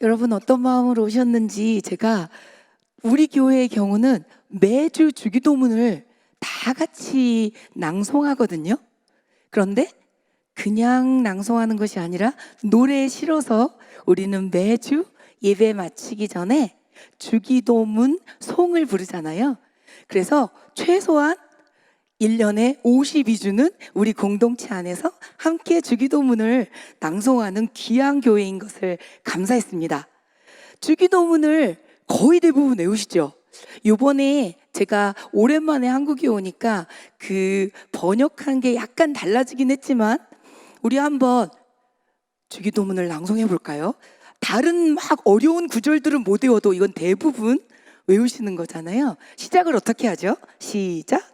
여러분 어떤 마음으로 오셨는지 제가 우리 교회의 경우는 매주 주기도문을 다 같이 낭송하거든요. 그런데 그냥 낭송하는 것이 아니라 노래에 실어서 우리는 매주 예배 마치기 전에 주기도문 송을 부르잖아요. 그래서 최소한 1년에 52주는 우리 공동체 안에서 함께 주기도문을 낭송하는 귀한 교회인 것을 감사했습니다. 주기도문을 거의 대부분 외우시죠? 요번에 제가 오랜만에 한국에 오니까 그 번역한 게 약간 달라지긴 했지만 우리 한번 주기도문을 낭송해 볼까요? 다른 막 어려운 구절들은 못 외워도 이건 대부분 외우시는 거잖아요. 시작을 어떻게 하죠? 시작!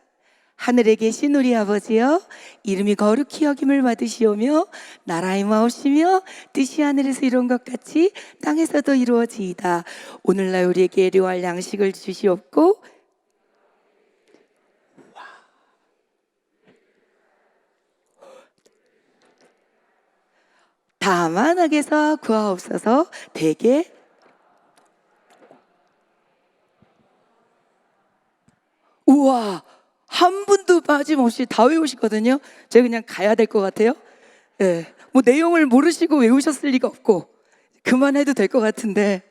하늘에 계신 우리 아버지여, 이름이 거룩히 여김을 받으시오며 나라의 마옵시며 뜻이 하늘에서 이룬 것 같이 땅에서도 이루어지이다. 오늘날 우리에게 일용할 양식을 주시옵고, 다만 악에서 구하옵소서. 대개 우와, 한 분도 빠짐없이 다 외우시거든요. 제가 그냥 가야 될 것 같아요. 네, 뭐 내용을 모르시고 외우셨을 리가 없고 그만해도 될 것 같은데,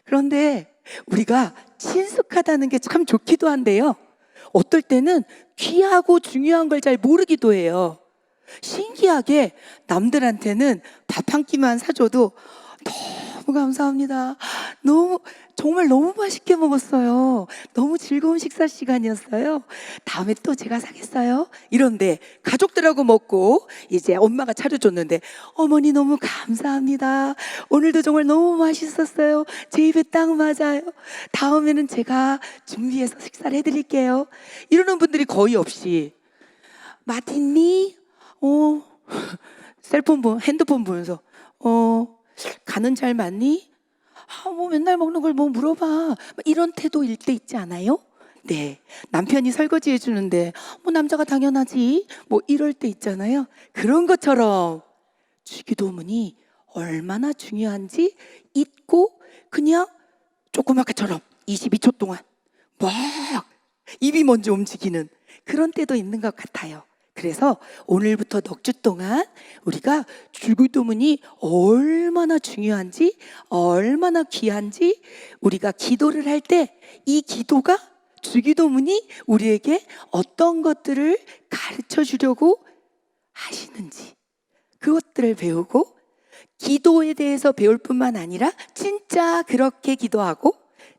그런데 우리가 친숙하다는 게 참 좋기도 한데요, 어떨 때는 귀하고 중요한 걸 잘 모르기도 해요. 신기하게 남들한테는 밥 한 끼만 사줘도 너무 감사합니다, 정말 너무 맛있게 먹었어요, 너무 즐거운 식사 시간이었어요, 다음에 또 제가 사겠어요, 이런데 가족들하고 먹고 이제 엄마가 차려줬는데 어머니 너무 감사합니다, 오늘도 정말 너무 맛있었어요, 제 입에 딱 맞아요, 다음에는 제가 준비해서 식사를 해드릴게요, 이러는 분들이 거의 없이 맛있니? 핸드폰 보면서 간은 잘 맞니? 뭐 맨날 먹는 걸 뭐 물어봐, 이런 태도일 때 있지 않아요? 네, 남편이 설거지 해주는데 뭐 남자가 당연하지 뭐 이럴 때 있잖아요. 그런 것처럼 주기도문이 얼마나 중요한지 잊고 그냥 조그맣게처럼 22초 동안 막 입이 먼저 움직이는 그런 때도 있는 것 같아요. 그래서 오늘부터 넉 주 동안 우리가 주기도문이 얼마나 중요한지, 얼마나 귀한지, 우리가 기도를 할 때 이 기도가, 주기도문이 우리에게 어떤 것들을 가르쳐 주려고 하시는지 그것들을 배우고, 기도에 대해서 배울 뿐만 아니라 진짜 그렇게 기도하고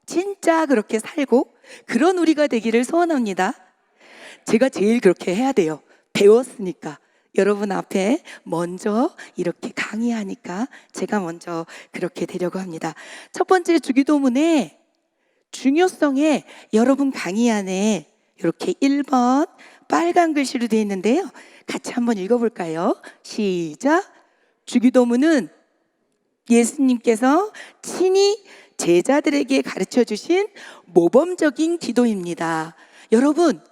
진짜 그렇게 살고 그런 우리가 되기를 소원합니다. 제가 제일 그렇게 해야 돼요. 배웠으니까. 여러분 앞에 먼저 이렇게 강의하니까 제가 먼저 그렇게 되려고 합니다. 첫 번째 주기도문의 중요성에 여러분 강의 안에 이렇게 1번 빨간 글씨로 되어 있는데요, 같이 한번 읽어볼까요? 시작! 주기도문은 예수님께서 친히 제자들에게 가르쳐 주신 모범적인 기도입니다. 여러분,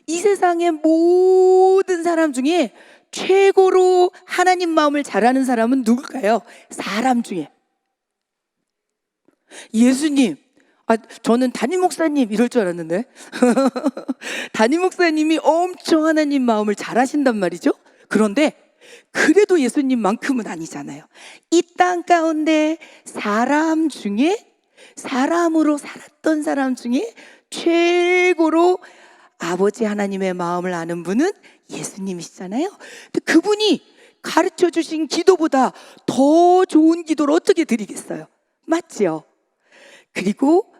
이 세상의 모든 사람 중에 최고로 하나님 마음을 잘 아는 사람은 누굴까요? 사람 중에 예수님, 저는 담임 목사님 이럴 줄 알았는데 담임 목사님이 엄청 하나님 마음을 잘 아신단 말이죠. 그런데 그래도 예수님만큼은 아니잖아요. 이 땅 가운데 사람 중에, 사람으로 살았던 사람 중에 최고로 아버지 하나님의 마음을 아는 분은 예수님이시잖아요. 근데 그분이 가르쳐 주신 기도보다 더 좋은 기도를 어떻게 드리겠어요? 맞죠? 그리고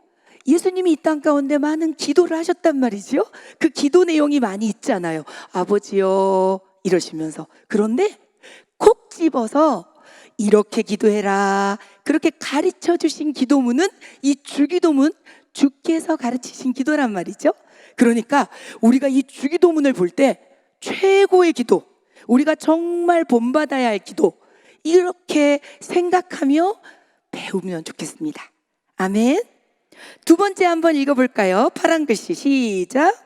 예수님이 이 땅 가운데 많은 기도를 하셨단 말이죠. 그 기도 내용이 많이 있잖아요. 아버지요 이러시면서. 그런데 콕 집어서 이렇게 기도해라, 그렇게 가르쳐 주신 기도문은 이 주기도문, 주께서 가르치신 기도란 말이죠. 그러니까 우리가 이 주기도문을 볼 때 최고의 기도, 우리가 정말 본받아야 할 기도, 이렇게 생각하며 배우면 좋겠습니다. 아멘. 두 번째 한번 읽어볼까요? 파란 글씨 시작!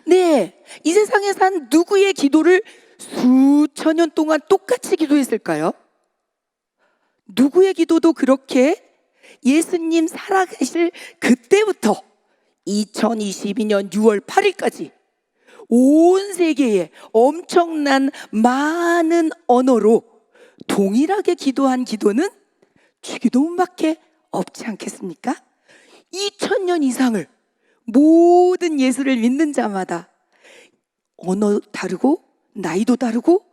네, 네, 이 세상에 산 누구의 기도를 수천 년 동안 똑같이 기도했을까요? 누구의 기도도 그렇게 예수님 살아계실 그때부터 2022년 6월 8일까지 온 세계에 엄청난 많은 언어로 동일하게 기도한 기도는 주기도문밖에 없지 않겠습니까? 2000년 이상을 모든 예수를 믿는 자마다 언어 다르고 나이도 다르고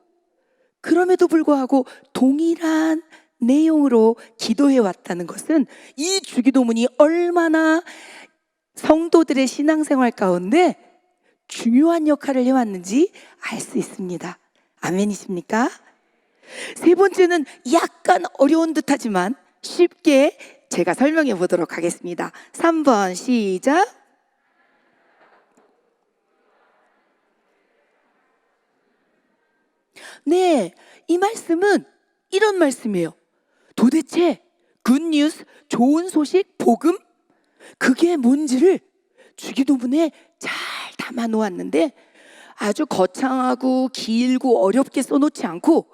그럼에도 불구하고 동일한 내용으로 기도해 왔다는 것은 이 주기도문이 얼마나 성도들의 신앙생활 가운데 중요한 역할을 해왔는지 알 수 있습니다. 아멘이십니까? 세 번째는 약간 어려운 듯하지만 쉽게 제가 설명해 보도록 하겠습니다. 3번 시작. 네, 이 말씀은 이런 말씀이에요. 도대체 굿뉴스, 좋은 소식, 복음, 그게 뭔지를 주기도문에 잘 담아 놓았는데 아주 거창하고 길고 어렵게 써놓지 않고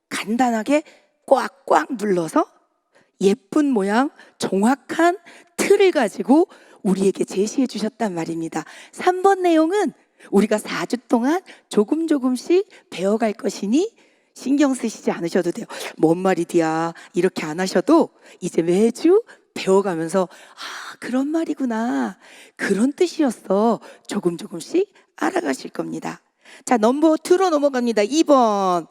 간단하게 꽉꽉 눌러서 예쁜 모양, 정확한 틀을 가지고 우리에게 제시해 주셨단 말입니다. 3번 내용은 우리가 4주 동안 조금씩 배워갈 것이니 신경 쓰시지 않으셔도 돼요. 뭔 말이디야 이렇게 안 하셔도 이제 매주 배워가면서 그런 말이구나, 그런 뜻이었어, 조금씩 알아가실 겁니다. 자, 넘버 2로 넘어갑니다. 2번.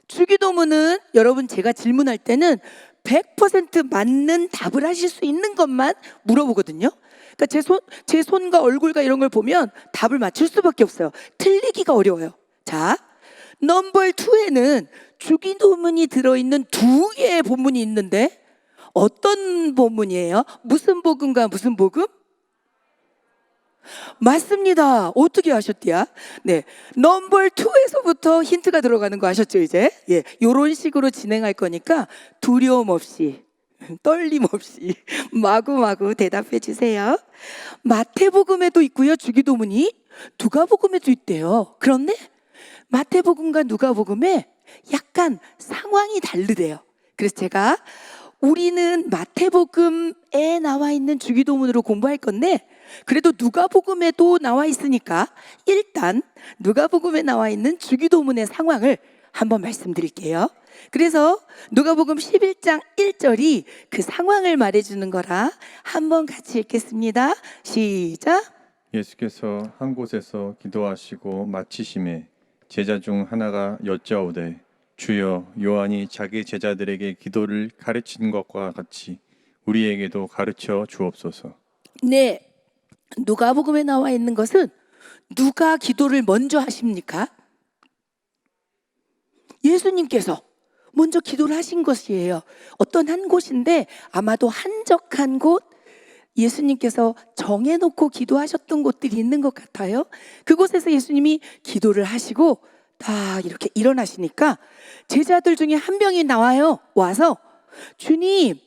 주기도문은 여러분 제가 질문할 때는 100% 맞는 답을 하실 수 있는 것만 물어보거든요. 그러니까 제 손과 얼굴과 이런 걸 보면 답을 맞출 수밖에 없어요. 틀리기가 어려워요. 자, 넘버 2에는 주기도문이 들어있는 2개의 본문이 있는데 어떤 본문이에요? 무슨 복음과 무슨 복음? 맞습니다. 어떻게 아셨디야? 네, 넘버 2에서부터 힌트가 들어가는 거 아셨죠? 이제 이런 식으로 진행할 거니까 두려움 없이, 떨림 없이 마구마구 대답해 주세요. 마태복음에도 있고요, 주기도문이 누가복음에도 있대요. 그런데 마태복음과 누가복음에 약간 상황이 다르대요. 그래서 제가 우리는 마태복음에 나와 있는 주기도문으로 공부할 건데 그래도 누가복음에도 나와 있으니까 일단 누가복음에 나와 있는 주기도문의 상황을 한번 말씀드릴게요. 그래서 누가복음 11장 1절이 그 상황을 말해주는 거라 한번 같이 읽겠습니다. 시작. 예수께서 한 곳에서 기도하시고 마치심에 제자 중 하나가 여짜오되 주여, 요한이 자기 제자들에게 기도를 가르친 것과 같이 우리에게도 가르쳐 주옵소서. 네, 누가복음에 나와 있는 것은 누가 기도를 먼저 하십니까? 예수님께서 먼저 기도를 하신 것이에요. 어떤 한 곳인데 아마도 한적한 곳, 예수님께서 정해놓고 기도하셨던 곳들이 있는 것 같아요. 그곳에서 예수님이 기도를 하시고 다 이렇게 일어나시니까 제자들 중에 한 명이 나와요. 와서 주님,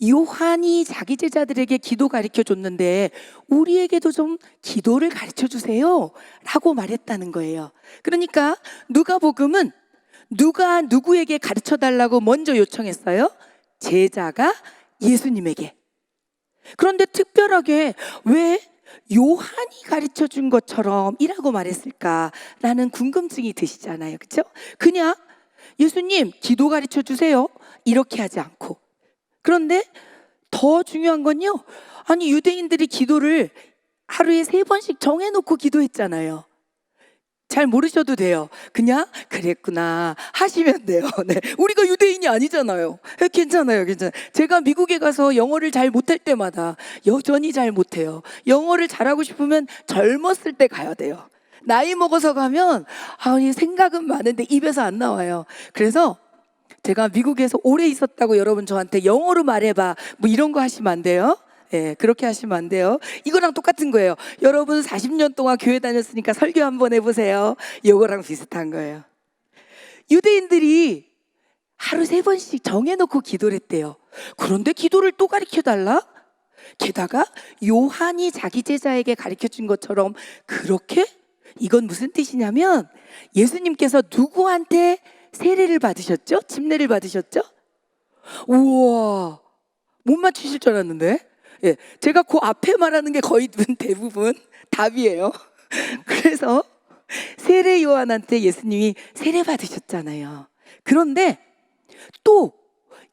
요한이 자기 제자들에게 기도 가르쳐 줬는데 우리에게도 좀 기도를 가르쳐 주세요 라고 말했다는 거예요. 그러니까 누가복음은 누가 누구에게 가르쳐 달라고 먼저 요청했어요? 제자가 예수님에게. 그런데 특별하게 왜 요한이 가르쳐 준 것처럼 이라고 말했을까라는 궁금증이 드시잖아요. 그렇죠? 그냥 예수님 기도 가르쳐 주세요 이렇게 하지 않고, 그런데 더 중요한 건요, 아니 유대인들이 기도를 하루에 3번씩 정해놓고 기도했잖아요. 잘 모르셔도 돼요. 그냥 그랬구나 하시면 돼요. 네, 우리가 유대인이 아니잖아요. 괜찮아요. 제가 미국에 가서 영어를 잘 못할 때마다 여전히 잘 못해요. 영어를 잘하고 싶으면 젊었을 때 가야 돼요. 나이 먹어서 가면 생각은 많은데 입에서 안 나와요. 그래서 제가 미국에서 오래 있었다고 여러분 저한테 영어로 말해봐 뭐 이런 거 하시면 안 돼요. 그렇게 하시면 안 돼요. 이거랑 똑같은 거예요. 여러분 40년 동안 교회 다녔으니까 설교 한번 해보세요. 이거랑 비슷한 거예요. 유대인들이 하루 3번씩 정해놓고 기도를 했대요. 그런데 기도를 또 가르쳐달라? 게다가 요한이 자기 제자에게 가르쳐준 것처럼 그렇게 이건 무슨 뜻이냐면 예수님께서 누구한테 세례를 받으셨죠? 침례를 받으셨죠? 우와, 못 맞추실 줄 알았는데. 예, 제가 그 앞에 말하는 게 거의 대부분 답이에요. 그래서 세례 요한한테 예수님이 세례 받으셨잖아요. 그런데 또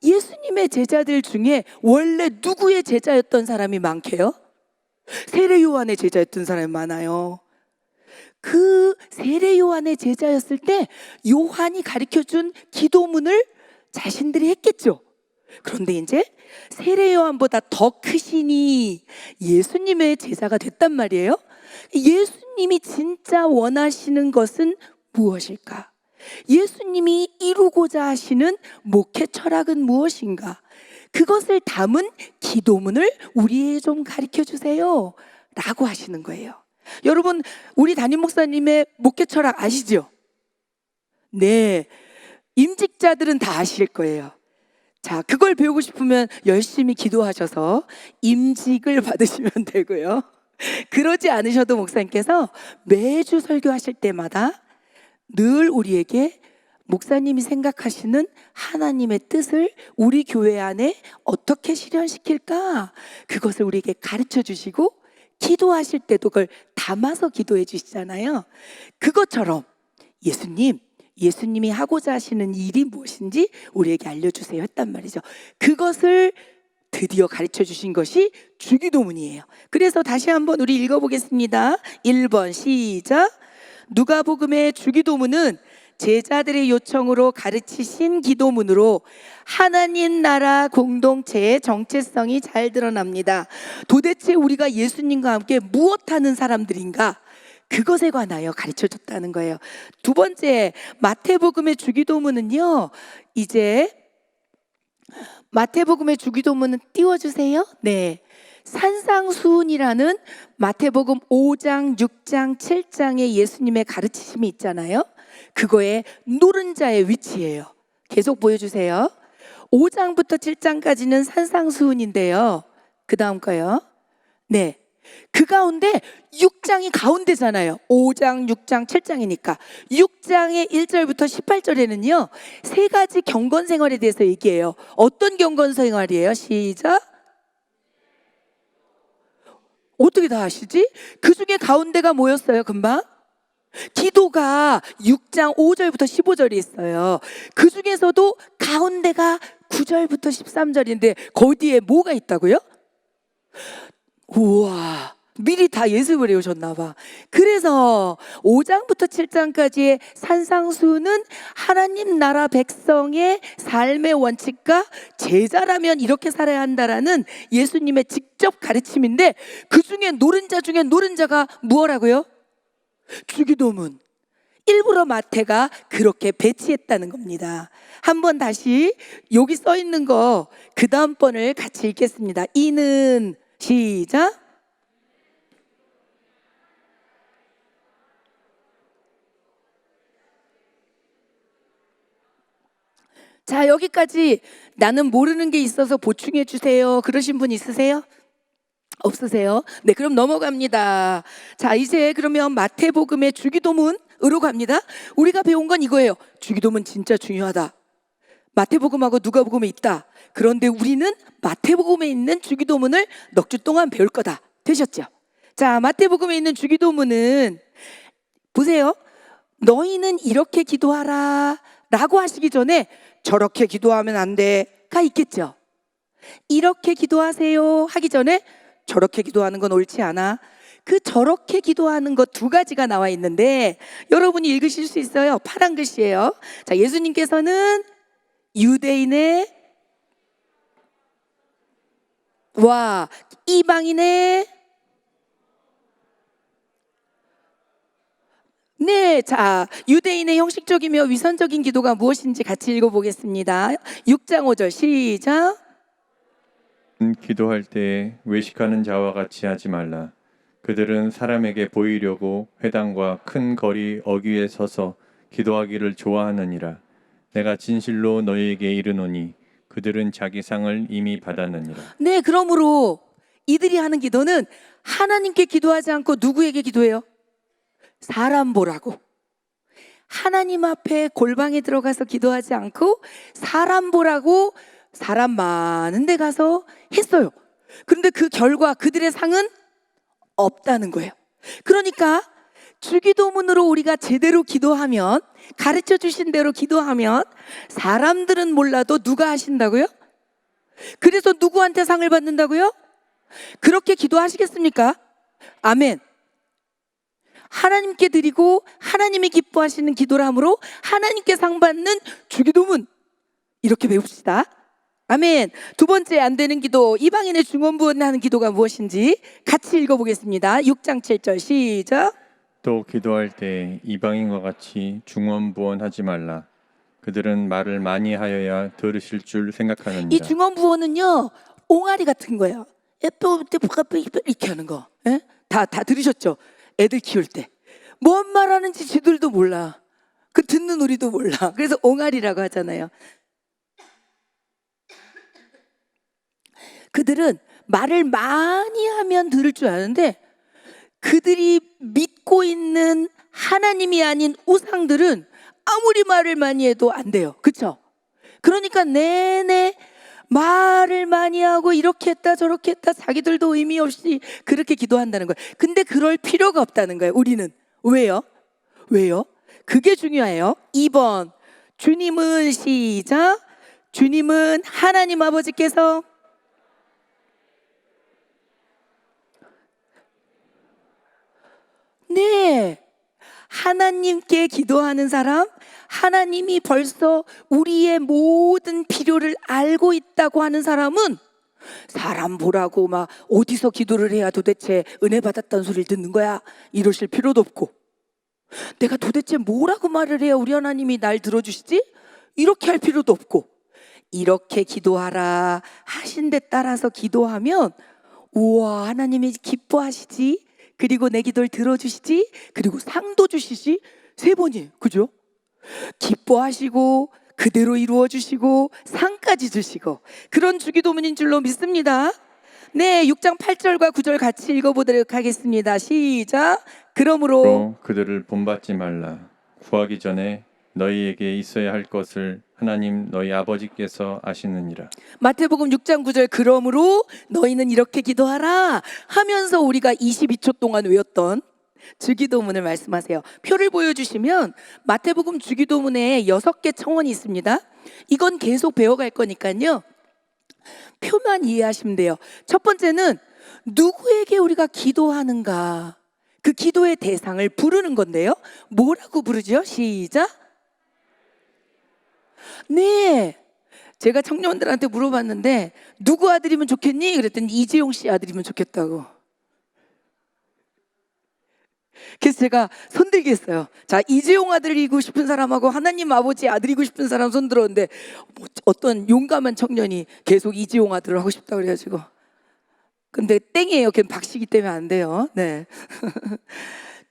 예수님의 제자들 중에 원래 누구의 제자였던 사람이 많게요? 세례 요한의 제자였던 사람이 많아요. 그 세례 요한의 제자였을 때 요한이 가르쳐준 기도문을 자신들이 했겠죠. 그런데 이제 세례 요한보다 더 크시니 예수님의 제자가 됐단 말이에요. 예수님이 진짜 원하시는 것은 무엇일까? 예수님이 이루고자 하시는 목회 철학은 무엇인가? 그것을 담은 기도문을 우리에게 좀 가르쳐 주세요 라고 하시는 거예요. 여러분, 우리 담임 목사님의 목회 철학 아시죠? 네, 임직자들은 다 아실 거예요. 자, 그걸 배우고 싶으면 열심히 기도하셔서 임직을 받으시면 되고요. 그러지 않으셔도 목사님께서 매주 설교하실 때마다 늘 우리에게 목사님이 생각하시는 하나님의 뜻을 우리 교회 안에 어떻게 실현시킬까? 그것을 우리에게 가르쳐 주시고 기도하실 때도 그걸 담아서 기도해 주시잖아요. 그것처럼 예수님이 하고자 하시는 일이 무엇인지 우리에게 알려주세요 했단 말이죠. 그것을 드디어 가르쳐 주신 것이 주기도문이에요. 그래서 다시 한번 우리 읽어보겠습니다. 1번 시작. 누가복음의 주기도문은 제자들의 요청으로 가르치신 기도문으로 하나님 나라 공동체의 정체성이 잘 드러납니다. 도대체 우리가 예수님과 함께 무엇하는 사람들인가? 그것에 관하여 가르쳐줬다는 거예요. 두 번째, 마태복음의 주기도문은요, 이제 마태복음의 주기도문은 띄워주세요. 네, 산상수훈이라는 마태복음 5장, 6장, 7장의 예수님의 가르치심이 있잖아요. 그거의 노른자의 위치예요. 계속 보여주세요. 5장부터 7장까지는 산상수훈인데요. 그 다음 거요. 네, 그 가운데 6장이 가운데잖아요. 5장, 6장, 7장이니까 6장의 1절부터 18절에는요 세 가지 경건생활에 대해서 얘기해요. 어떤 경건생활이에요? 시작. 어떻게 다 아시지? 그 중에 가운데가 뭐였어요? 금방? 기도가 6장 5절부터 15절이 있어요. 그 중에서도 가운데가 9절부터 13절인데 거기에 뭐가 있다고요? 우와, 미리 다 예습을 해오셨나 봐. 그래서 5장부터 7장까지의 산상수는 하나님 나라 백성의 삶의 원칙과 제자라면 이렇게 살아야 한다라는 예수님의 직접 가르침인데, 그 중에 노른자 중에 노른자가 뭐라고요? 주기도문. 일부러 마태가 그렇게 배치했다는 겁니다. 한번 다시 여기 써 있는 거 그 다음 번을 같이 읽겠습니다. 이는 시작. 자, 여기까지 나는 모르는 게 있어서 보충해 주세요 그러신 분 있으세요? 없으세요? 네, 그럼 넘어갑니다. 자, 이제 그러면 마태복음의 주기도문으로 갑니다. 우리가 배운 건 이거예요. 주기도문 진짜 중요하다. 마태복음하고 누가복음에 있다. 그런데 우리는 마태복음에 있는 주기도문을 넉 주 동안 배울 거다. 되셨죠? 자, 마태복음에 있는 주기도문은 보세요. 너희는 이렇게 기도하라 라고 하시기 전에 저렇게 기도하면 안 돼가 있겠죠. 이렇게 기도하세요 하기 전에 저렇게 기도하는 건 옳지 않아. 그 저렇게 기도하는 것 두 가지가 나와 있는데 여러분이 읽으실 수 있어요. 파란 글씨예요. 자, 예수님께서는 유대인의 와 이방인의 네, 자, 유대인의 형식적이며 위선적인 기도가 무엇인지 같이 읽어보겠습니다. 6장 5절 시작. 기도할 때에 외식하는 자와 같이 하지 말라. 그들은 사람에게 보이려고 회당과 큰 거리 어귀에 서서 기도하기를 좋아하느니라. 내가 진실로 너희에게 이르노니 그들은 자기 상을 이미 받았느니라. 네, 그러므로 이들이 하는 기도는 하나님께 기도하지 않고 누구에게 기도해요? 사람 보라고. 하나님 앞에 골방에 들어가서 기도하지 않고 사람 보라고 사람 많은 데 가서 했어요. 그런데 그 결과 그들의 상은 없다는 거예요. 그러니까 주기도문으로 우리가 제대로 기도하면, 가르쳐 주신 대로 기도하면 사람들은 몰라도 누가 하신다고요? 그래서 누구한테 상을 받는다고요? 그렇게 기도하시겠습니까? 아멘. 하나님께 드리고 하나님이 기뻐하시는 기도를 함으로 하나님께 상 받는 주기도문, 이렇게 배웁시다. 아멘. 두 번째, 안 되는 기도, 이방인의 중언부언하는 기도가 무엇인지 같이 읽어보겠습니다. 6장 7절 시작. 또 기도할 때 이방인과 같이 중언부언하지 말라. 그들은 말을 많이 하여야 들으실 줄 생각하느니라. 이 중언부언은요, 옹알이 같은 거예요. 이렇게 하는 거. 예? 다 들으셨죠? 애들 키울 때 뭔 말하는지 지들도 몰라. 그 듣는 우리도 몰라. 그래서 옹알이라고 하잖아요. 그들은 말을 많이 하면 들을 줄 아는데 그들이 믿고 있는 하나님이 아닌 우상들은 아무리 말을 많이 해도 안 돼요. 그렇죠? 그러니까 내내 말을 많이 하고 이렇게 했다 저렇게 했다 자기들도 의미 없이 그렇게 기도한다는 거예요. 근데 그럴 필요가 없다는 거예요. 우리는. 왜요? 그게 중요해요. 2번, 주님은 시작. 주님은 하나님 아버지께서 네, 하나님께 기도하는 사람, 하나님이 벌써 우리의 모든 필요를 알고 있다고 하는 사람은 사람 보라고 막 어디서 기도를 해야 도대체 은혜 받았다는 소리를 듣는 거야, 이러실 필요도 없고, 내가 도대체 뭐라고 말을 해야 우리 하나님이 날 들어주시지? 이렇게 할 필요도 없고, 이렇게 기도하라 하신 데 따라서 기도하면 우와, 하나님이 기뻐하시지, 그리고 내 기도를 들어주시지, 그리고 상도 주시지. 3번이에요. 그죠? 기뻐하시고 그대로 이루어 주시고 상까지 주시고, 그런 주기도문인 줄로 믿습니다. 네, 6장 8절과 9절 같이 읽어보도록 하겠습니다. 시작. 그러므로 그들을 본받지 말라. 구하기 전에 너희에게 있어야 할 것을 하나님 너희 아버지께서 아시느니라. 마태복음 6장 9절, 그러므로 너희는 이렇게 기도하라 하면서 우리가 22초 동안 외웠던 주기도문을 말씀하세요. 표를 보여주시면 마태복음 주기도문에 6개 청원이 있습니다. 이건 계속 배워갈 거니까요, 표만 이해하시면 돼요. 첫 번째는 누구에게 우리가 기도하는가, 그 기도의 대상을 부르는 건데요. 뭐라고 부르죠? 시작. 네, 제가 청년들한테 물어봤는데 누구 아들이면 좋겠니? 그랬더니 이재용 씨 아들이면 좋겠다고. 그래서 제가 손들게 했어요. 자, 이재용 아들이고 싶은 사람하고 하나님 아버지 아들이고 싶은 사람 손들었는데 어떤 용감한 청년이 계속 이재용 아들을 하고 싶다 그래가지고, 근데 땡이에요. 걔는 박씨기 때문에 안 돼요. 네.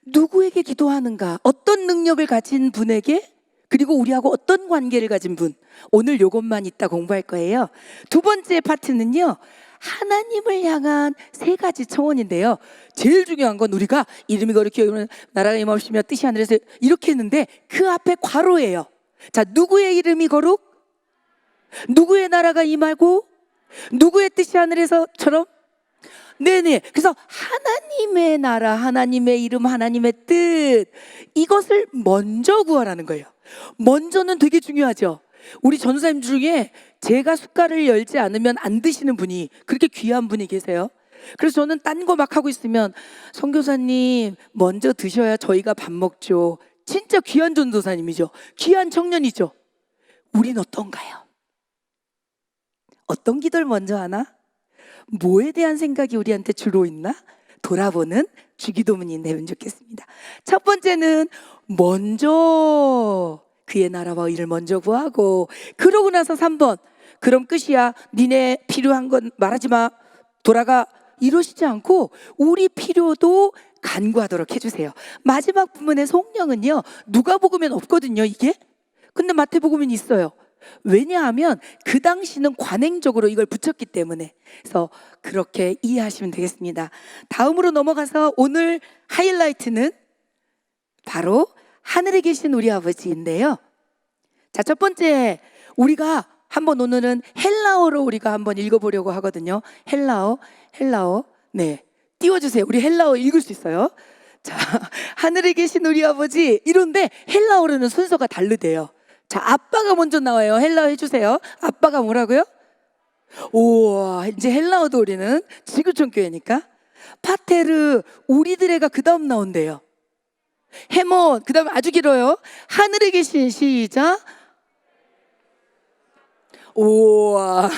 누구에게 기도하는가, 어떤 능력을 가진 분에게, 그리고 우리하고 어떤 관계를 가진 분, 오늘 요것만 이따 공부할 거예요. 두 번째 파트는요, 하나님을 향한 3가지 청원인데요. 제일 중요한 건 우리가 이름이 거룩히 여기면 나라가 임하시며 뜻이 하늘에서 이렇게 했는데 그 앞에 괄호예요. 자, 누구의 이름이 거룩, 누구의 나라가 임하고 누구의 뜻이 하늘에서처럼. 네네. 그래서 하나님의 나라, 하나님의 이름, 하나님의 뜻, 이것을 먼저 구하라는 거예요. 먼저는 되게 중요하죠. 우리 전도사님 중에 제가 숟갈을 열지 않으면 안 드시는 분이, 그렇게 귀한 분이 계세요. 그래서 저는 딴 거 막 하고 있으면 선교사님 먼저 드셔야 저희가 밥 먹죠. 진짜 귀한 전도사님이죠. 귀한 청년이죠. 우린 어떤가요? 어떤 기도를 먼저 하나? 뭐에 대한 생각이 우리한테 주로 있나? 돌아보는 주기도문이 되면 좋겠습니다. 첫 번째는 먼저 그의 나라와 의를 먼저 구하고, 그러고 나서 3번, 그럼 끝이야, 니네 필요한 건 말하지 마, 돌아가, 이러시지 않고 우리 필요도 간구하도록 해주세요. 마지막 부분의 성령은요, 누가복음엔 없거든요, 이게. 근데 마태복음엔 있어요. 왜냐하면 그 당시는 관행적으로 이걸 붙였기 때문에. 그래서 그렇게 이해하시면 되겠습니다. 다음으로 넘어가서 오늘 하이라이트는 바로 하늘에 계신 우리 아버지인데요. 자, 첫 번째 우리가 한번 오늘은 헬라어로 우리가 한번 읽어보려고 하거든요. 헬라어. 네, 띄워주세요. 우리 헬라어 읽을 수 있어요. 자, 하늘에 계신 우리 아버지 이런데 헬라어로는 순서가 다르대요. 자, 아빠가 먼저 나와요. 헬라어 해주세요. 아빠가 뭐라고요? 우와, 이제 헬라어도 우리는 지구촌 교회니까 파테르 우리들애가 그 다음 나온대요. 헤몬 그 다음에 아주 길어요. 하늘에 계신 시작. 우와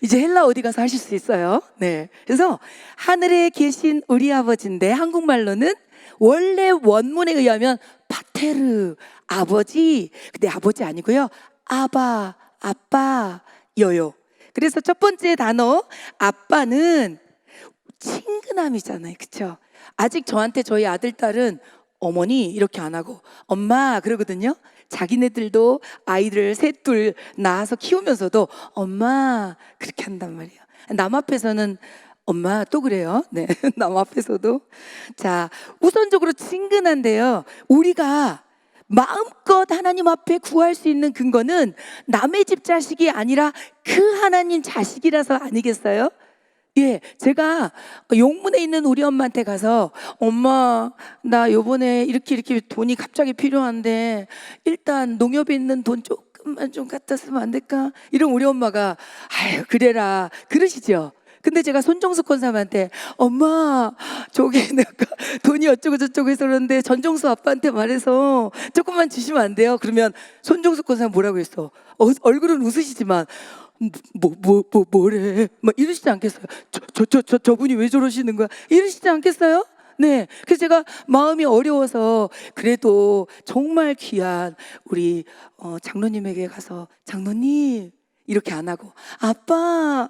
이제 헬라 어디 가서 하실 수 있어요. 네, 그래서 하늘에 계신 우리 아버지인데 한국말로는 원래 원문에 의하면 파테르 아버지, 근데 아버지 아니고요. 아바 아빠여요. 그래서 첫 번째 단어 아빠는 친근함이잖아요. 그렇죠? 아직 저한테 저희 아들 딸은 어머니 이렇게 안 하고 엄마 그러거든요. 자기네들도 아이들 셋둘 낳아서 키우면서도 엄마 그렇게 한단 말이에요. 남 앞에서는 엄마 또 그래요. 네, 남 앞에서도. 자, 우선적으로 친근한데요. 우리가 마음껏 하나님 앞에 구할 수 있는 근거는 남의 집 자식이 아니라 그 하나님 자식이라서 아니겠어요? 예, 제가 용문에 있는 우리 엄마한테 가서 엄마 나 요번에 이렇게 돈이 갑자기 필요한데 일단 농협에 있는 돈 조금만 좀 갖다 쓰면 안 될까? 이런 우리 엄마가 아유 그래라 그러시죠. 근데 제가 손정숙 권사님한테 엄마 저기 내가 돈이 어쩌고 저쩌고 해서 그러는데 전정수 아빠한테 말해서 조금만 주시면 안 돼요? 그러면 손정숙 권사님 뭐라고 했어? 얼굴은 웃으시지만 뭐래? 막 이러시지 않겠어요? 저분이 왜 저러시는 거야? 이러시지 않겠어요? 네. 그래서 제가 마음이 어려워서 그래도 정말 귀한 우리 장로님에게 가서 장로님 이렇게 안 하고 아빠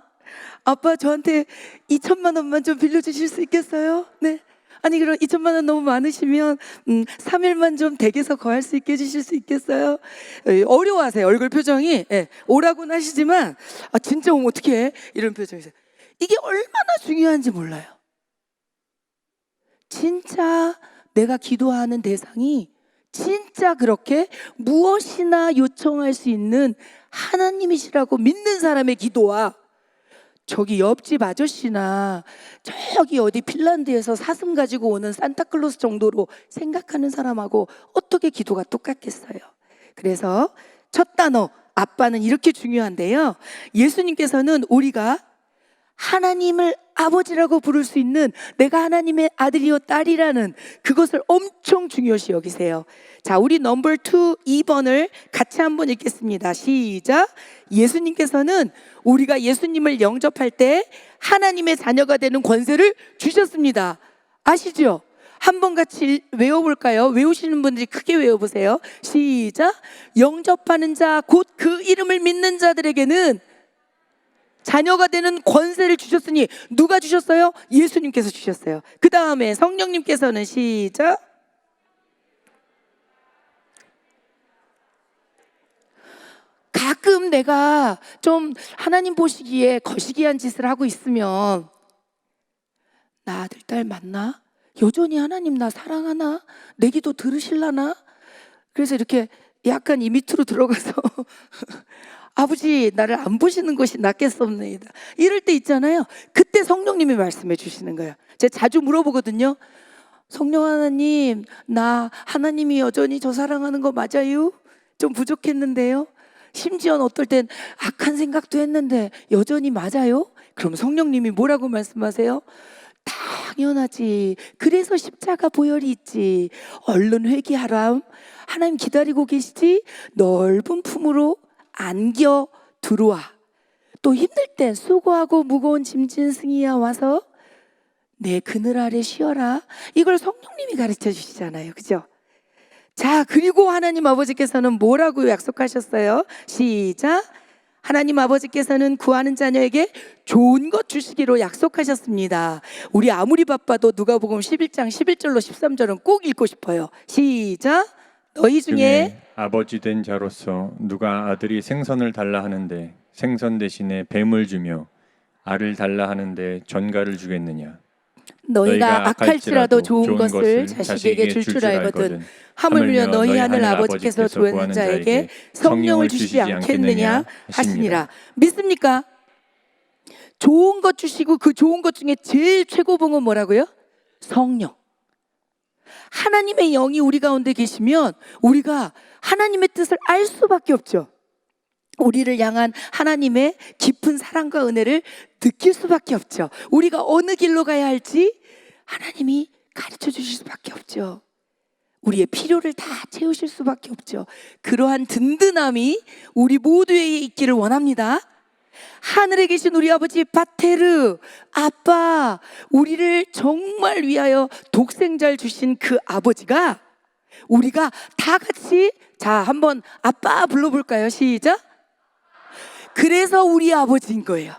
저한테 2천만 원만 좀 빌려주실 수 있겠어요? 네. 아니 그럼 2천만 원 너무 많으시면 3일만 좀 댁에서 거할 수 있게 해주실 수 있겠어요? 어려워하세요. 얼굴 표정이 오라고는 하시지만 진짜 오면 어떡해? 이런 표정이세요. 이게 얼마나 중요한지 몰라요. 진짜 내가 기도하는 대상이 진짜 그렇게 무엇이나 요청할 수 있는 하나님이시라고 믿는 사람의 기도와 저기 옆집 아저씨나 저기 어디 핀란드에서 사슴 가지고 오는 산타클로스 정도로 생각하는 사람하고 어떻게 기도가 똑같겠어요? 그래서 첫 단어 아빠는 이렇게 중요한데요. 예수님께서는 우리가 하나님을 아버지라고 부를 수 있는 내가 하나님의 아들이요 딸이라는 그것을 엄청 중요시 여기세요. 자, 우리 넘버 2 2번을 같이 한번 읽겠습니다. 시작. 예수님께서는 우리가 예수님을 영접할 때 하나님의 자녀가 되는 권세를 주셨습니다. 아시죠? 한번 같이 외워볼까요? 외우시는 분들이 크게 외워보세요. 시작. 영접하는 자 곧 그 이름을 믿는 자들에게는 자녀가 되는 권세를 주셨으니 누가 주셨어요? 예수님께서 주셨어요. 그 다음에 성령님께서는 시작. 가끔 내가 좀 하나님 보시기에 거시기한 짓을 하고 있으면 나 아들 딸 맞나? 여전히 하나님 나 사랑하나? 내 기도 들으실라나? 그래서 이렇게 약간 이 밑으로 들어가서 아버지 나를 안 보시는 것이 낫겠습니다. 이럴 때 있잖아요. 그때 성령님이 말씀해 주시는 거예요. 제가 자주 물어보거든요. 성령 하나님, 나 하나님이 여전히 저 사랑하는 거 맞아요? 좀 부족했는데요. 심지어 어떨 땐 악한 생각도 했는데 여전히 맞아요? 그럼 성령님이 뭐라고 말씀하세요? 당연하지. 그래서 십자가 보혈이 있지. 얼른 회개하라. 하나님 기다리고 계시지. 넓은 품으로 안겨 들어와. 또 힘들 땐 수고하고 무거운 짐진 승이야 와서 내 그늘 아래 쉬어라. 이걸 성령님이 가르쳐 주시잖아요. 그죠? 자, 그리고 하나님 아버지께서는 뭐라고 약속하셨어요? 시작. 하나님 아버지께서는 구하는 자녀에게 좋은 것 주시기로 약속하셨습니다. 우리 아무리 바빠도 누가복음 11장 11절로 13절은 꼭 읽고 싶어요. 시작. 너희 중에 아버지 된 자로서 누가 아들이 생선을 달라 하는데 생선 대신에 뱀을 주며 알을 달라 하는데 전갈을 주겠느냐? 너희가 악할지라도 좋은 것을 자식에게 줄 줄 알거든 하물며 너희 하늘 아버지께서 좋아하는 자에게 성령을 주시지 않겠느냐 하시니라. 믿습니까? 좋은 것 주시고 그 좋은 것 중에 제일 최고봉은 뭐라고요? 성령. 하나님의 영이 우리 가운데 계시면 우리가 하나님의 뜻을 알 수밖에 없죠. 우리를 향한 하나님의 깊은 사랑과 은혜를 느낄 수밖에 없죠. 우리가 어느 길로 가야 할지 하나님이 가르쳐 주실 수밖에 없죠. 우리의 필요를 다 채우실 수밖에 없죠. 그러한 든든함이 우리 모두에게 있기를 원합니다. 하늘에 계신 우리 아버지 바테르 아빠, 우리를 정말 위하여 독생자를 주신 그 아버지가 우리가 다 같이 자 한번 아빠 불러볼까요? 시작. 그래서 우리 아버지인 거예요.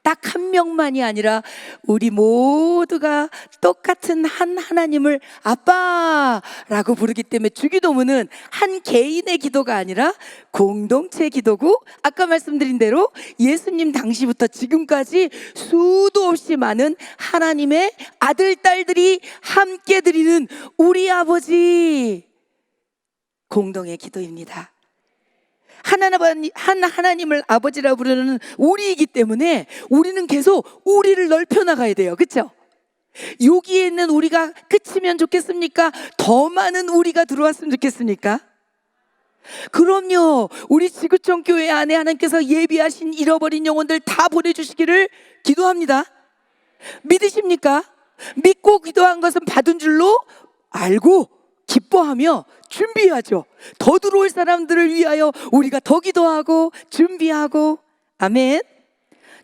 딱 한 명만이 아니라 우리 모두가 똑같은 한 하나님을 아빠라고 부르기 때문에 주기도문은 한 개인의 기도가 아니라 공동체 기도고, 아까 말씀드린 대로 예수님 당시부터 지금까지 수도 없이 많은 하나님의 아들, 딸들이 함께 드리는 우리 아버지 공동의 기도입니다. 하나님을 아버지라고 부르는 우리이기 때문에 우리는 계속 우리를 넓혀 나가야 돼요. 그렇죠? 여기에 있는 우리가 끝이면 좋겠습니까? 더 많은 우리가 들어왔으면 좋겠습니까? 그럼요. 우리 지구촌 교회 안에 하나님께서 예비하신 잃어버린 영혼들 다 보내주시기를 기도합니다. 믿으십니까? 믿고 기도한 것은 받은 줄로 알고 기뻐하며 준비하죠. 더 들어올 사람들을 위하여 우리가 더 기도하고 준비하고. 아멘.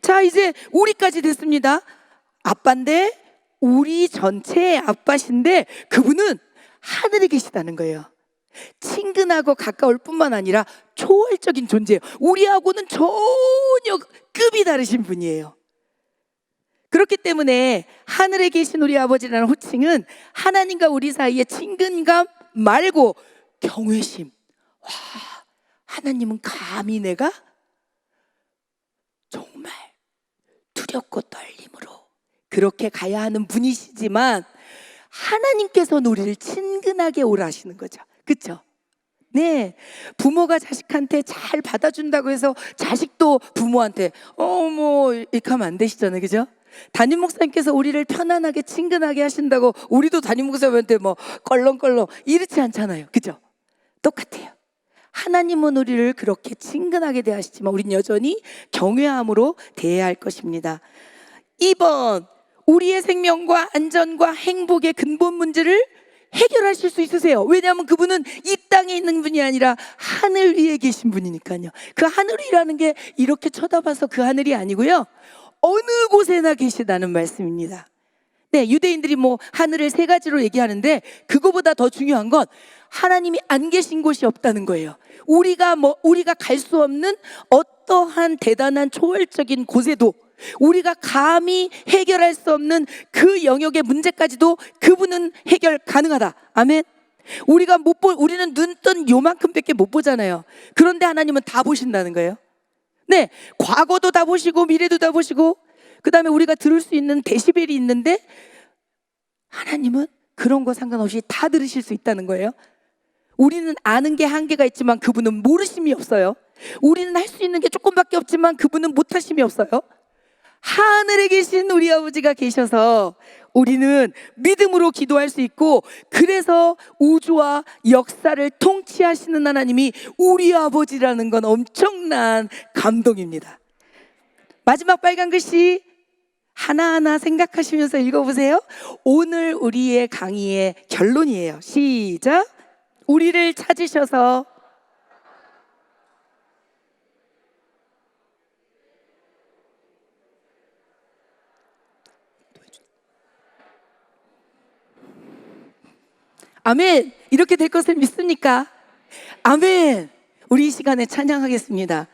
자, 이제 우리까지 됐습니다. 아빠인데 우리 전체의 아빠신데 그분은 하늘에 계시다는 거예요. 친근하고 가까울 뿐만 아니라 초월적인 존재예요. 우리하고는 전혀 급이 다르신 분이에요. 그렇기 때문에 하늘에 계신 우리 아버지라는 호칭은 하나님과 우리 사이의 친근감 말고 경외심. 와, 하나님은 감히 내가 정말 두렵고 떨림으로 그렇게 가야 하는 분이시지만 하나님께서는 우리를 친근하게 오라 하시는 거죠. 그렇죠? 네, 부모가 자식한테 잘 받아준다고 해서 자식도 부모한테 뭐 이렇게 하면 안 되시잖아요. 그죠? 담임 목사님께서 우리를 편안하게 친근하게 하신다고 우리도 담임 목사님한테 뭐 껄렁껄렁 이렇지 않잖아요. 그죠? 똑같아요. 하나님은 우리를 그렇게 친근하게 대하시지만 우린 여전히 경외함으로 대해야 할 것입니다. 2번, 우리의 생명과 안전과 행복의 근본 문제를 해결하실 수 있으세요. 왜냐하면 그분은 이 땅에 있는 분이 아니라 하늘 위에 계신 분이니까요. 그 하늘이라는 게 이렇게 쳐다봐서 그 하늘이 아니고요, 어느 곳에나 계시다는 말씀입니다. 네, 유대인들이 뭐 하늘을 세 가지로 얘기하는데 그거보다 더 중요한 건 하나님이 안 계신 곳이 없다는 거예요. 우리가 갈 수 없는 어떠한 대단한 초월적인 곳에도 우리가 감히 해결할 수 없는 그 영역의 문제까지도 그분은 해결 가능하다. 아멘. 우리는 눈뜬 요만큼밖에 못 보잖아요. 그런데 하나님은 다 보신다는 거예요. 네, 과거도 다 보시고 미래도 다 보시고 그 다음에 우리가 들을 수 있는 데시벨이 있는데 하나님은 그런 거 상관없이 다 들으실 수 있다는 거예요. 우리는 아는 게 한계가 있지만 그분은 모르심이 없어요. 우리는 할 수 있는 게 조금밖에 없지만 그분은 못하심이 없어요. 하늘에 계신 우리 아버지가 계셔서 우리는 믿음으로 기도할 수 있고, 그래서 우주와 역사를 통치하시는 하나님이 우리 아버지라는 건 엄청난 감동입니다. 마지막 빨간 글씨 하나하나 생각하시면서 읽어보세요. 오늘 우리의 강의의 결론이에요. 시작. 우리를 찾으셔서 아멘. 이렇게 될 것을 믿습니까? 아멘. 우리 이 시간에 찬양하겠습니다.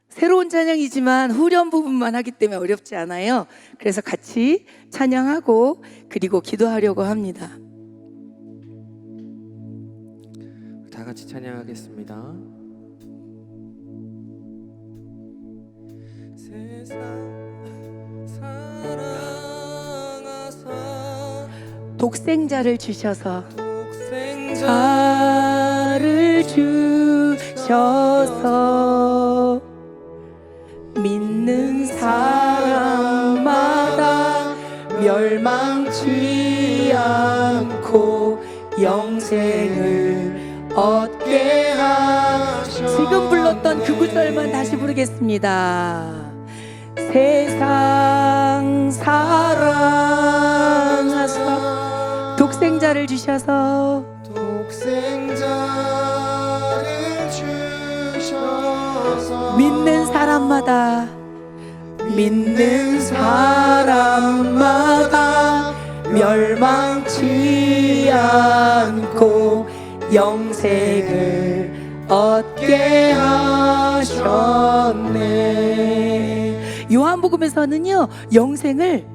새로운 찬양이지만 후렴 부분만 하기 때문에 어렵지 않아요. 그래서 같이 찬양하고 그리고 기도하려고 합니다. 다 같이 찬양하겠습니다. 세상 사랑하사 독생자를 주셔서 독생자 자를 주셔서 믿는 사람마다 멸망치 않고 영생을 얻게 하셔. 지금 불렀던 그 구절만 다시 부르겠습니다. 세상 사랑하사 독생자를 주셔서 독생자를 주셔서 믿는 사람마다 멸망치 않고 영생을 얻게 하셨네. 요한복음에서는요, 영생을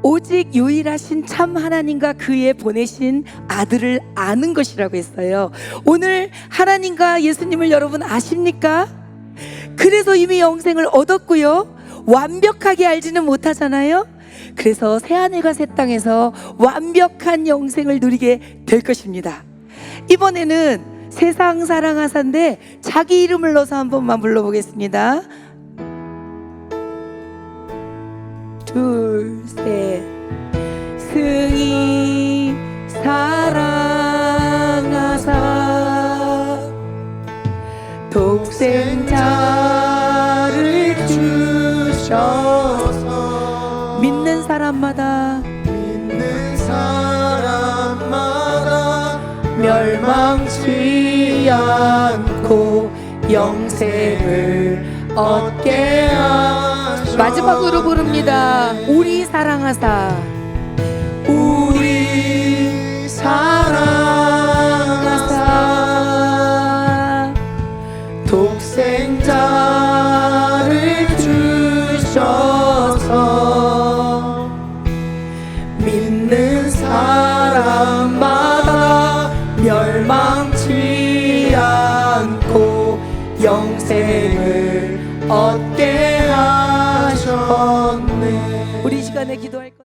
오직 유일하신 참 하나님과 그의 보내신 아들을 아는 것이라고 했어요. 오늘 하나님과 예수님을 여러분 아십니까? 그래서 이미 영생을 얻었고요, 완벽하게 알지는 못하잖아요. 그래서 새하늘과 새 땅에서 완벽한 영생을 누리게 될 것입니다. 이번에는 세상 사랑하사인데 자기 이름을 넣어서 한 번만 불러보겠습니다. 둘, 셋. 승이 사랑하사 독생자를 주셔서 믿는 사람마다 멸망치 않고 영생을 얻게 하셔. 마지막으로 부릅니다. 우리 사랑하사 우리 사랑하사 독생자를 주셔서 믿는 사람마다 멸망치 않고 영생을 얻게 하셨네. 우리 시간에 기도할 것.